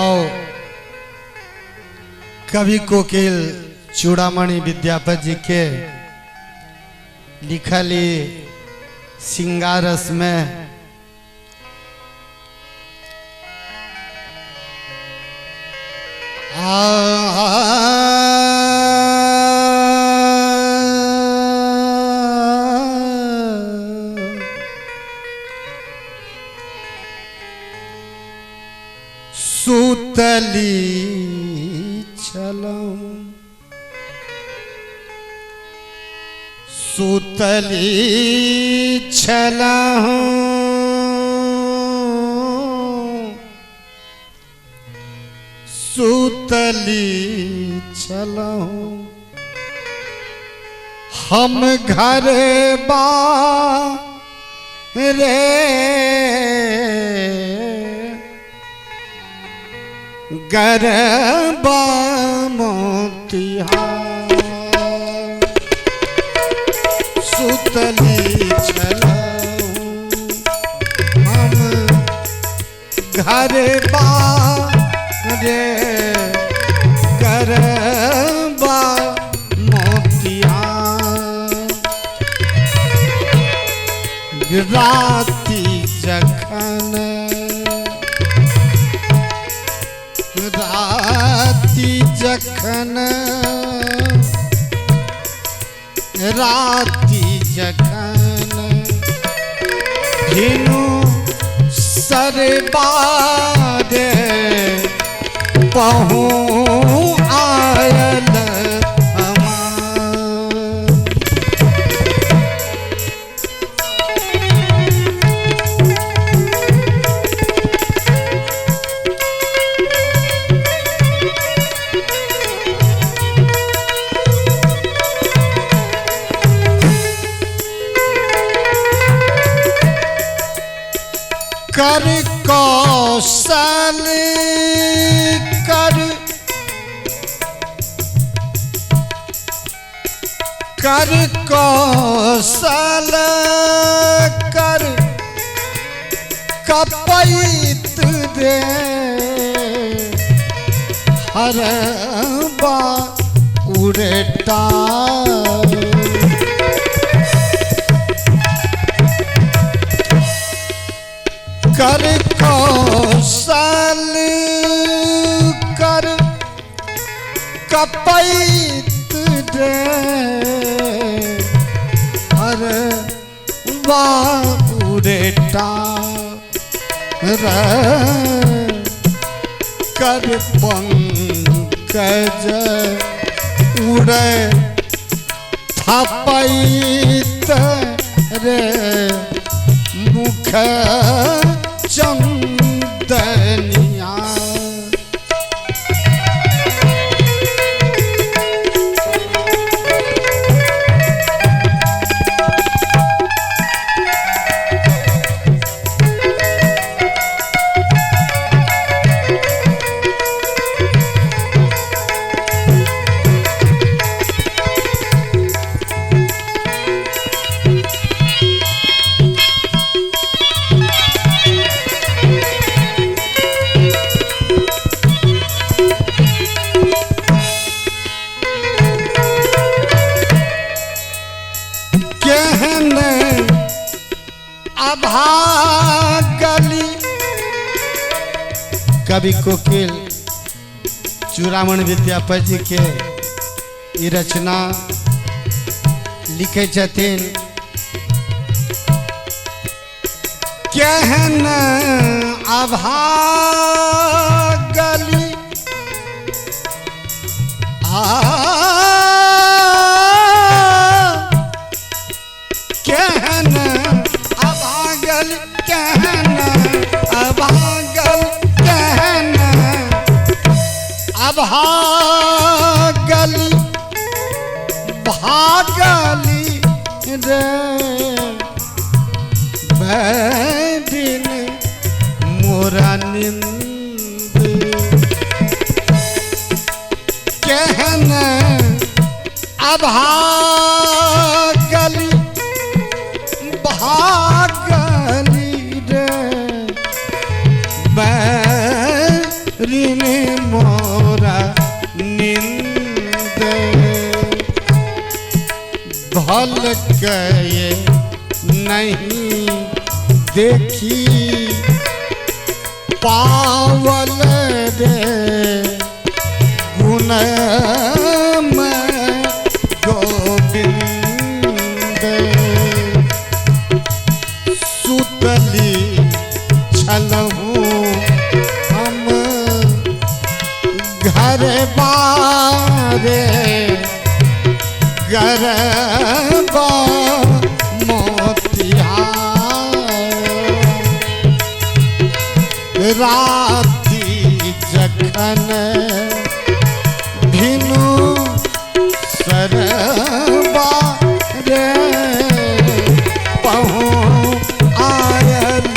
और कवि कोकिल चूड़ामणि विद्यापति जी के लिखली सिंगारस में सूतली चलूं सूतली चलूं सूतली चलूं हम घर बारे गरबा मोतिहार सुतली चलूं हम घर बारे गरबा मोतिहार राती जखन राती जखन राती जखन धिनु सरबारे पहु आयल कर कौशल कर कौशल कर कपैत दे हर बा उड़टा कर कौशल कर कपैत दे हर बाउरेटा कर पंकज उड़े थपैत रे मुख चंदनिया भागली कवि कोकिल चूड़ामणि विद्यापति जी के ये रचना लिखे छथिन केहन अभागली केहन कहन अभागल कहन अभागली भागली रे बैदिन मोरा निंद कहन अभागली भागली रे ऋण मोरा निंद भल गए नहीं देखी पावल रे गुण में गोविंद सुतली छलहूँ हम घर बारे गरबा राती जखन भिनु सरबा रे पहुँ आयल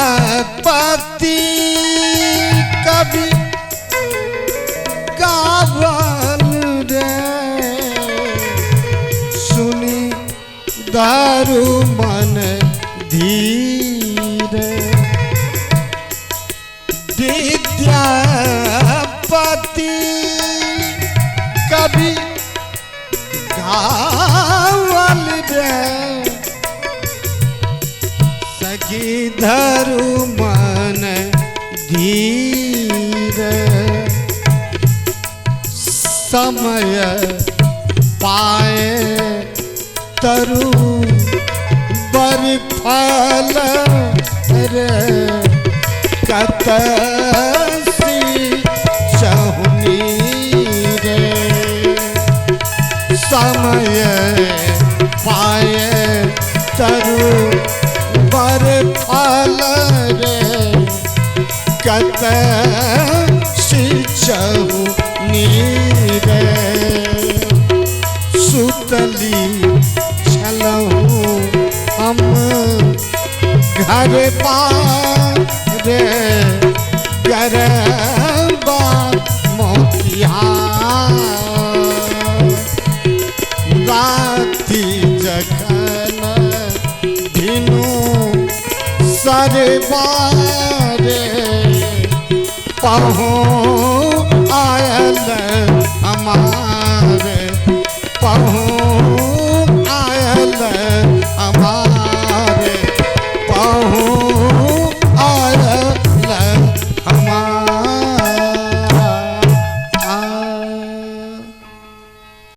विद्यापति कवि गावल रे सुनी दारू मन धीर विद्यापति कवि गावल रे धरु मन धीर समय पाए तरु बर फल रे कतसी चहुनी रे समय पाए तरु बर फल रे कतसी चहुनी रे सुतली छलहूँ हम घर पारे गरबा मोतिहार राती जखन भिनु सरबा रे पहुँ